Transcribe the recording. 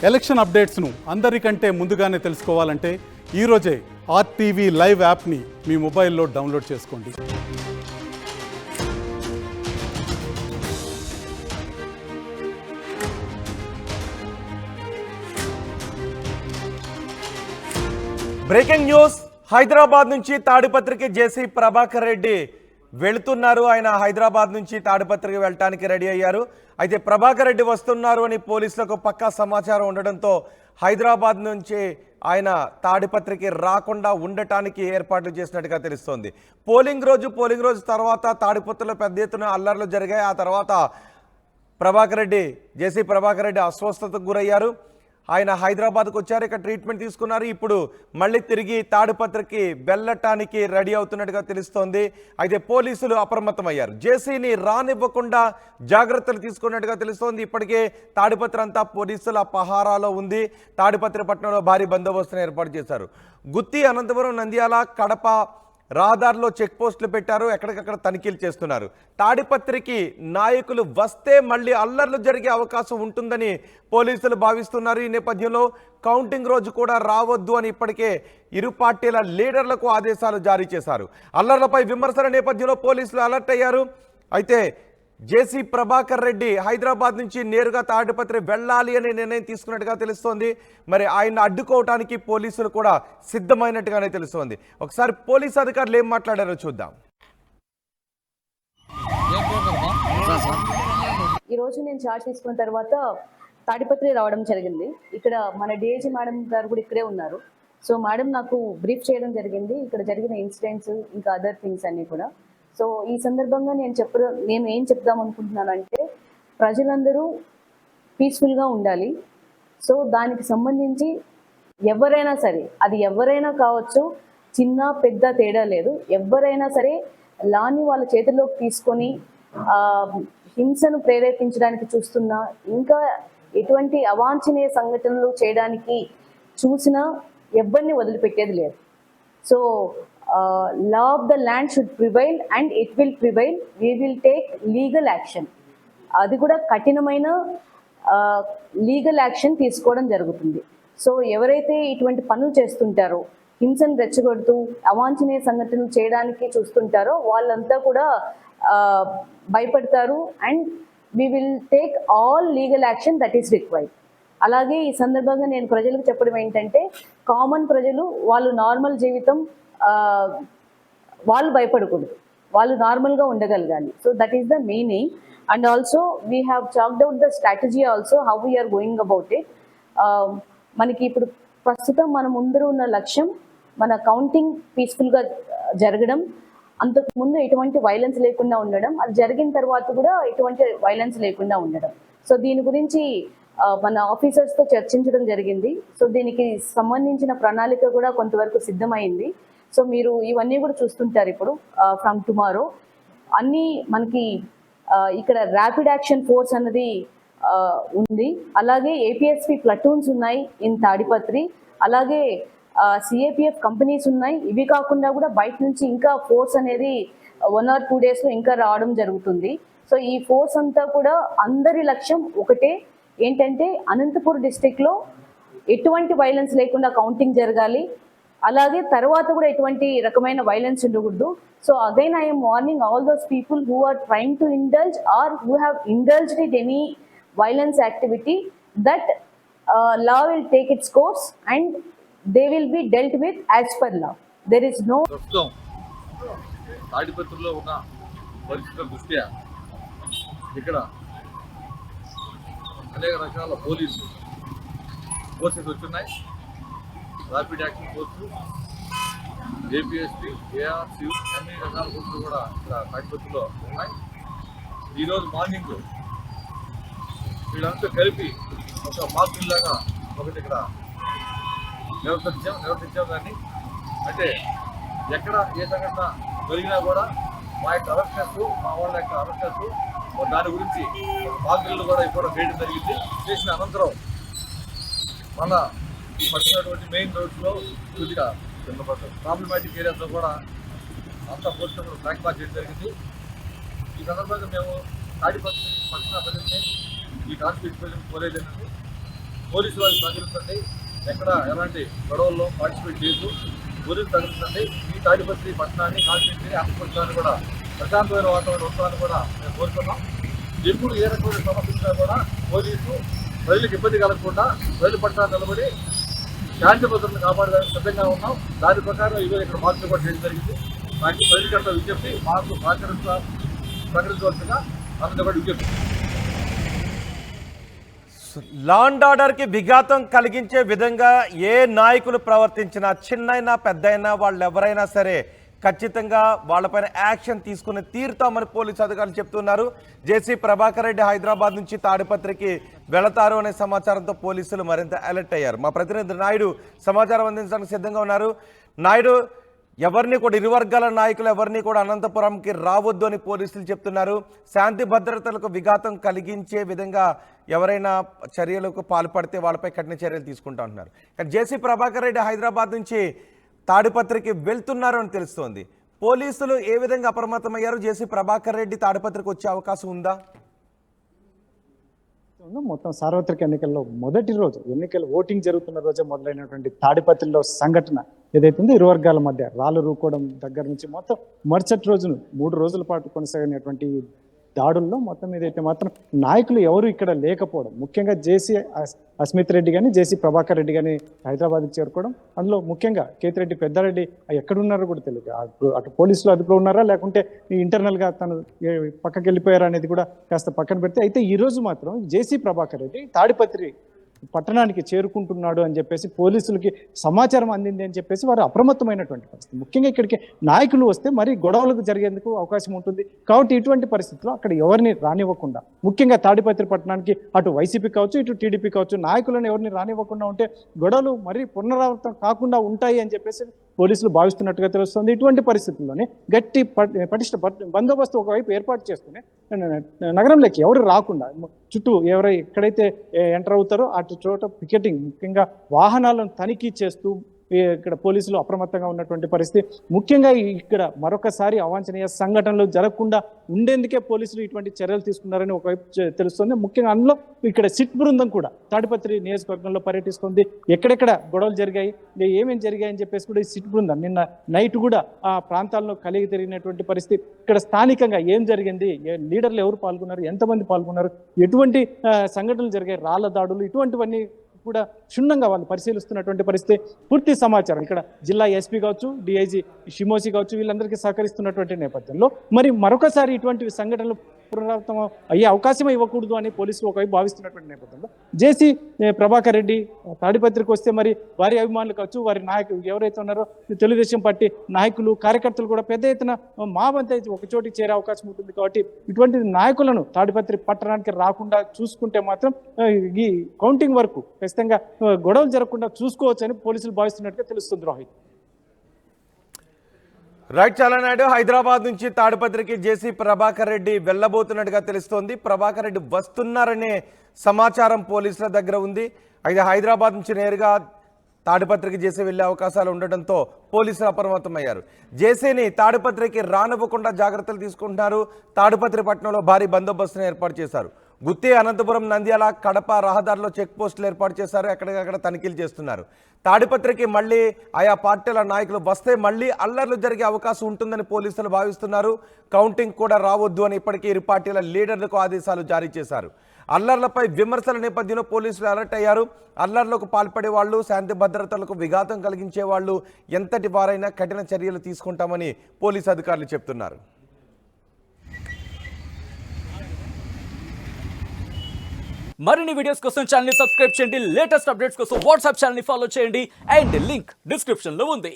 Election అప్డేట్స్ను అందరికంటే ముందుగానే తెలుసుకోవాలంటే ఈరోజే ఆర్టీవీ లైవ్ యాప్ని మీ మొబైల్లో డౌన్లోడ్ చేసుకోండి. Breaking news. హైదరాబాద్ నుంచి తాడిపత్రికి జేసీ ప్రభాకర్ రెడ్డి వెళుతున్నారు. ఆయన హైదరాబాద్ నుంచి తాడిపత్రికి వెళ్ళటానికి రెడీ అయ్యారు. అయితే ప్రభాకర్ రెడ్డి వస్తున్నారు అని పోలీసులకు పక్కా సమాచారం ఉండడంతో హైదరాబాద్ నుంచి ఆయన తాడిపత్రికి రాకుండా ఉండటానికి ఏర్పాట్లు చేసినట్టుగా తెలుస్తోంది. పోలింగ్ రోజు తర్వాత తాడిపత్రిలో పెద్ద ఎత్తున అల్లర్లు జరిగాయి. ఆ తర్వాత జేసీ ప్రభాకర్ రెడ్డి అస్వస్థతకు గురయ్యారు. ఆయన హైదరాబాద్కు వచ్చారు, ఇక్కడ ట్రీట్మెంట్ తీసుకున్నారు. ఇప్పుడు మళ్ళీ తిరిగి తాడిపత్రికి వెళ్ళటానికి రెడీ అవుతున్నట్టుగా తెలుస్తోంది. అయితే పోలీసులు అప్రమత్తమయ్యారు. జేసీని రానివ్వకుండా జాగ్రత్తలు తీసుకున్నట్టుగా తెలుస్తోంది. ఇప్పటికే తాడిపత్రి అంతా పోలీసుల పహారాలో ఉంది. తాడిపత్రి పట్టణంలో భారీ బందోబస్తును ఏర్పాటు చేశారు. గుత్తి, అనంతపురం, నంద్యాల, కడప రహదారిలో చెక్ పోస్టులు పెట్టారు. ఎక్కడికక్కడ తనిఖీలు చేస్తున్నారు. తాడిపత్రికి నాయకులు వస్తే మళ్ళీ అల్లర్లు జరిగే అవకాశం ఉంటుందని పోలీసులు భావిస్తున్నారు. ఈ నేపథ్యంలో కౌంటింగ్ రోజు కూడా రావద్దు అని ఇప్పటికే ఇరు పార్టీల లీడర్లకు ఆదేశాలు జారీ చేశారు. అల్లర్లపై విమర్శల నేపథ్యంలో పోలీసులు అలర్ట్ అయ్యారు. అయితే జేసీ ప్రభాకర్ రెడ్డి హైదరాబాద్ నుంచి నేరుగా తాడిపత్రి వెళ్ళాలి అనే నిర్ణయం తీసుకున్నట్టుగా తెలుస్తోంది. మరి ఆయన అడ్డుకోవటానికి పోలీసులు కూడా సిద్ధమైనట్టుగానే తెలుస్తోంది. ఒకసారి పోలీసు అధికారులు ఏం మాట్లాడారో చూద్దాం. ఈరోజు నేను చార్జ్ తీసుకున్న తర్వాత తాడిపత్రి రావడం జరిగింది. ఇక్కడ మన డిఐజీ మేడం గారు కూడా ఇక్కడే ఉన్నారు. సో మేడం నాకు బ్రీఫ్ చేయడం జరిగింది, ఇక్కడ జరిగిన ఇన్సిడెంట్స్ ఇంకా అదర్ థింగ్స్ అన్నీ కూడా. సో ఈ సందర్భంగా నేను ఏం చెప్దాం అనుకుంటున్నానంటే, ప్రజలందరూ పీస్ఫుల్గా ఉండాలి. సో దానికి సంబంధించి ఎవరైనా సరే, అది ఎవరైనా కావచ్చు, చిన్న పెద్ద తేడా లేదు, ఎవరైనా సరే లాని వాళ్ళ చేతిలోకి తీసుకొని హింసను ప్రేరేపించడానికి చూస్తున్నా, ఇంకా ఎటువంటి అవాంఛనీయ సంఘటనలు చేయడానికి చూసినా ఎవరిని వదిలిపెట్టేది లేదు. So law of the land should prevail and it will prevail. We will take legal action. అది కూడా కఠినమైన లీగల్ యాక్షన్ తీసుకోవడం జరుగుతుంది. సో ఎవరైతే ఇటువంటి పనులు చేస్తుంటారో, హింసను రెచ్చగొడుతూ అవాంఛనీయ సంఘటనలు చేయడానికి చూస్తుంటారో వాళ్ళంతా కూడా భయపడతారు. And we will take all legal action that is required. అలాగే ఈ సందర్భంగా నేను ప్రజలకు చెప్పడం ఏంటంటే, కామన్ ప్రజలు వాళ్ళు నార్మల్ జీవితం వాళ్ళు భయపడకూడదు, వాళ్ళు నార్మల్గా ఉండగలగాలి. So that is the meaning. And also we have chalked out the strategy also how we are going about it. మనకి ఇప్పుడు ప్రస్తుతం మన ముందర ఉన్న లక్ష్యం మన కౌంటింగ్ పీస్ఫుల్గా జరగడం, అంతకుముందు ఎటువంటి వైలెన్స్ లేకుండా ఉండడం, అది జరిగిన తర్వాత కూడా ఎటువంటి వైలెన్స్ లేకుండా ఉండడం. సో దీని గురించి మన ఆఫీసర్స్తో చర్చించడం జరిగింది. సో దీనికి సంబంధించిన ప్రణాళిక కూడా కొంతవరకు సిద్ధమైంది. సో మీరు ఇవన్నీ కూడా చూస్తుంటారు ఇప్పుడు ఫ్రమ్ టుమారో. అన్నీ మనకి ఇక్కడ ర్యాపిడ్ యాక్షన్ ఫోర్స్ అన్నది ఉంది. అలాగే ఏపీఎస్పీ ప్లటూన్స్ ఉన్నాయి ఇన్ తాడిపత్రి. అలాగే సిఏపిఎఫ్ కంపెనీస్ ఉన్నాయి. ఇవి కాకుండా కూడా బయట నుంచి ఇంకా ఫోర్స్ అనేది 1 or 2 days ఇంకా రావడం జరుగుతుంది. సో ఈ ఫోర్స్ అంతా కూడా అందరి లక్ష్యం ఒకటే, ఏంటంటే అనంతపూర్ డిస్ట్రిక్ట్లో ఎటువంటి వైలెన్స్ లేకుండా కౌంటింగ్ జరగాలి. అలాగే తర్వాత కూడా ఎటువంటి రకమైన వైలెన్స్ ఉండకూడదు. So again I'm warning all those people who are trying to indulge or who have indulged in any violence activity, that law will take its course and they will be dealt with as per law. There is no తాడిపత్రిలో ఉన్న పరిస్థితుల దృష్ట్యా ఇక్కడ అనేక రకాల police forces వచ్చున్నాయి. Rapid action force, APSP, ARC, అన్ని రకాల ఫోర్సులు కూడా ఇక్కడ తాడిపత్రిలో ఉన్నాయి. ఈరోజు మార్నింగ్ వీళ్ళంతా కలిపి ఒక మాస్టర్లాగా ఒకటి ఇక్కడ నిర్వర్తించాం. కానీ అంటే ఎక్కడ ఏ సంఘటన జరిగినా కూడా మా యొక్క అవేర్నెస్, మా వాళ్ళ యొక్క అవేర్నెస్, దాని గురించి బాధ్యులు కూడా ఇప్పుడు వేయడం జరిగింది. చేసిన అనంతరం మన ఈ పట్టినటువంటి మెయిన్ రోడ్స్లో కొద్దిగా ప్రాబ్లమాటిక్ ఏరియాస్లో కూడా అంతా పోస్టులు కూడా బ్లాక్ మార్క్ చేయడం జరిగింది. ఈ సందర్భంగా మేము తాడిపత్రి పట్టణ ప్రజల్ని ఈ కాన్స్టిట్యూషన్ ప్రజలు కోరేది ఏంటంటే, పోలీసు వారికి సహకరించండి, ఎక్కడ ఎలాంటి గొడవల్లో పార్టిసిపేట్ చేయొద్దు, పోలీసు సహకరించండి. ఈ తాడిపత్రి పట్టణాన్ని కాన్స్టిట్యూన్సీని ఆత్మపత్రాన్ని కూడా ప్రశాంతమైన వాతావరణం ఉండాలని కూడా మేము కోరుతున్నాం. ఎప్పుడు ఏ రకమైన సమస్య వచ్చినా కూడా పోలీసు ప్రజలకు ఇబ్బంది కలగకుండా ప్రజల పట్ల నిలబడి శాంతి భద్రతను కాపాడడానికి సిద్ధంగా ఉన్నాం. దాని ప్రకారం ఈరోజు ఇక్కడ మార్పులు కూడా చేయడం జరిగింది. నాకు ప్రజలకంతా విజ్ఞప్తి, మాకు సహకరించవలసిగా అందరూ కూడా విజ్ఞప్తి. లా అండ్ ఆర్డర్కి విఘాతం కలిగించే విధంగా ఏ నాయకులు ప్రవర్తించినా, చిన్నైనా పెద్దయినా, వాళ్ళు ఎవరైనా సరే ఖచ్చితంగా వాళ్ళపైన యాక్షన్ తీసుకుని తీరుతామని పోలీసు అధికారులు చెప్తున్నారు. జేసీ ప్రభాకర్ రెడ్డి హైదరాబాద్ నుంచి తాడిపత్రికి వెళతారు అనే సమాచారంతో పోలీసులు మరింత అలర్ట్ అయ్యారు. మా ప్రతినిధి నాయుడు సమాచారం అందించడానికి సిద్ధంగా ఉన్నారు. నాయుడు, ఎవరిని కూడా ఇరు వర్గాల నాయకులు ఎవరిని కూడా అనంతపురంకి రావద్దు అని పోలీసులు చెప్తున్నారు. శాంతి భద్రతలకు విఘాతం కలిగించే విధంగా ఎవరైనా చర్యలకు పాల్పడితే వాళ్ళపై కఠిన చర్యలు తీసుకుంటా ఉంటున్నారు. కానీ జేసీ ప్రభాకర్ రెడ్డి హైదరాబాద్ నుంచి తాడిపత్రికి వెళ్తున్నారు అని తెలుస్తోంది. పోలీసులు ఏ విధంగా అప్రమత్తమయ్యారు? జేసీ ప్రభాకర్ రెడ్డి తాడిపత్రికి వచ్చే అవకాశం ఉందా? మొత్తం సార్వత్రిక ఎన్నికల్లో మొదటి రోజు, ఎన్నికలు ఓటింగ్ జరుగుతున్న రోజే మొదలైనటువంటి తాడిపత్రిలో సంఘటన ఏదైతుందో ఇరు వర్గాల మధ్య రాళ్ళు రూకోవడం దగ్గర నుంచి మొత్తం మరుసటి రోజును 3 రోజుల పాటు కొనసాగినటువంటి దాడుల్లో మొత్తం ఏదైతే మాత్రం నాయకులు ఎవరు ఇక్కడ లేకపోవడం, ముఖ్యంగా జేసీ అస్మిత్ రెడ్డి కానీ జేసీ ప్రభాకర్ రెడ్డి కానీ హైదరాబాద్కి చేరుకోవడం, అందులో ముఖ్యంగా కేతిరెడ్డి పెద్దారెడ్డి ఎక్కడున్నారో కూడా తెలియదు. అటు పోలీసులు అదుపులో ఉన్నారా లేకుంటే ఇంటర్నల్గా తను పక్కకి వెళ్ళిపోయారా అనేది కూడా కాస్త పక్కన పెడితే, అయితే ఈరోజు మాత్రం జేసీ ప్రభాకర్ రెడ్డి తాడిపత్రి పట్టణానికి చేరుకుంటున్నాడు అని చెప్పేసి పోలీసులకి సమాచారం అందింది అని చెప్పేసి వారు అప్రమత్తమైనటువంటి పరిస్థితి. ముఖ్యంగా ఇక్కడికి నాయకులు వస్తే మరి గొడవలకు జరిగేందుకు అవకాశం ఉంటుంది కాబట్టి ఇటువంటి పరిస్థితుల్లో అక్కడ ఎవరిని రానివ్వకుండా, ముఖ్యంగా తాడిపత్రి పట్టణానికి అటు వైసీపీ కావచ్చు ఇటు టీడీపీ కావచ్చు నాయకులను ఎవరిని రానివ్వకుండా ఉంటే గొడవలు మరీ పునరావృతం కాకుండా ఉంటాయి అని చెప్పేసి పోలీసులు భావిస్తున్నట్టుగా తెలుస్తుంది. ఇటువంటి పరిస్థితుల్లోనే గట్టి పటిష్ట బందోబస్తు ఒకవైపు ఏర్పాటు చేసుకుని నగరంలోకి ఎవరు రాకుండా చుట్టూ ఎక్కడైతే ఎంటర్ అవుతారో అటు చోట పికెటింగ్, ముఖ్యంగా వాహనాలను తనిఖీ చేస్తూ ఇక్కడ పోలీసులు అప్రమత్తంగా ఉన్నటువంటి పరిస్థితి. ముఖ్యంగా ఇక్కడ మరొకసారి అవాంఛనీయ సంఘటనలు జరగకుండా ఉండేందుకే పోలీసులు ఇటువంటి చర్యలు తీసుకున్నారని ఒకవైపు తెలుస్తుంది. ముఖ్యంగా అందులో ఇక్కడ సిట్ బృందం కూడా తాడిపత్రి నియోజకవర్గంలో పర్యటిస్తుంది. ఎక్కడెక్కడ గొడవలు జరిగాయి, ఏమేమి జరిగాయని చెప్పేసి కూడా ఈ సిట్ బృందం నిన్న నైట్ కూడా ఆ ప్రాంతాల్లో కలిగి తిరిగినటువంటి పరిస్థితి. ఇక్కడ స్థానికంగా ఏం జరిగింది, లీడర్లు ఎవరు పాల్గొన్నారు, ఎంతమంది పాల్గొన్నారు, ఎటువంటి సంఘటనలు జరిగాయి, రాళ్ల దాడులు, ఇటువంటివన్నీ కూడా క్షుణ్ణంగా వాళ్ళు పరిశీలిస్తున్నటువంటి పరిస్థితి. పూర్తి సమాచారం ఇక్కడ జిల్లా ఎస్పీ కావచ్చు, డిఐజీ షిమోసి కావచ్చు, వీళ్ళందరికీ సహకరిస్తున్నటువంటి నేపథ్యంలో మరి మరొకసారి ఇటువంటి సంఘటనలు పునరావృతం అయ్యే అవకాశం ఇవ్వకూడదు అని పోలీసులు ఒకవైపు భావిస్తున్నటువంటి నేపథ్యంలో జేసీ ప్రభాకర్ రెడ్డి తాడిపత్రికి వస్తే మరి వారి అభిమానులు కావచ్చు, వారి నాయకులు ఎవరైతే ఉన్నారో తెలుగుదేశం పార్టీ నాయకులు కార్యకర్తలు కూడా పెద్ద ఎత్తున మావంతా ఒక చోటికి చేరే అవకాశం ఉంటుంది. కాబట్టి ఇటువంటి నాయకులను తాడిపత్రి పట్టణానికి రాకుండా చూసుకుంటే మాత్రం ఈ కౌంటింగ్ వరకు ఖచ్చితంగా గొడవలు జరగకుండా చూసుకోవచ్చు అని పోలీసులు భావిస్తున్నట్టుగా తెలుస్తుంది. రోహిత్. రైట్, చాలా నాయుడు. హైదరాబాద్ నుంచి తాడిపత్రికి జేసీ ప్రభాకర్ రెడ్డి వెళ్ళబోతున్నట్టుగా తెలుస్తోంది. ప్రభాకర్ రెడ్డి వస్తున్నారనే సమాచారం పోలీసుల దగ్గర ఉంది. అయితే హైదరాబాద్ నుంచి నేరుగా తాడిపత్రికి జేసీ వెళ్లే అవకాశాలు ఉండటంతో పోలీసులు అప్రమత్తమయ్యారు. జేసీని తాడిపత్రికి రానివ్వకుండా జాగ్రత్తలు తీసుకుంటున్నారు. తాడిపత్రి పట్టణంలో భారీ బందోబస్తును ఏర్పాటు చేశారు. గుత్తి, అనంతపురం, నంద్యాల, కడప రహదారిలో చెక్ పోస్టులు ఏర్పాటు చేశారు. ఎక్కడికక్కడ తనిఖీలు చేస్తున్నారు. తాడిపత్రికి మళ్ళీ ఆయా పార్టీల నాయకులు వస్తే మళ్ళీ అల్లర్లు జరిగే అవకాశం ఉంటుందని పోలీసులు భావిస్తున్నారు. కౌంటింగ్ కూడా రావద్దు అని ఇప్పటికీ ఇరు పార్టీల లీడర్లకు ఆదేశాలు జారీ చేశారు. అల్లర్లపై విమర్శల నేపథ్యంలో పోలీసులు అలర్ట్ అయ్యారు. అల్లర్లకు పాల్పడే వాళ్ళు, శాంతి భద్రతలకు విఘాతం కలిగించే వాళ్ళు ఎంతటి వారైనా కఠిన చర్యలు తీసుకుంటామని పోలీసు అధికారులు చెప్తున్నారు. మరిన్ని వీడియోస్ కోసం ఛానల్ ని సబ్స్క్రైబ్ చేయండి. లేటెస్ట్ అప్డేట్స్ కోసం వాట్సాప్ ఛానల్ ని ఫాలో చేయండి. అండ్ లింక్ డిస్క్రిప్షన్ లో ఉంది.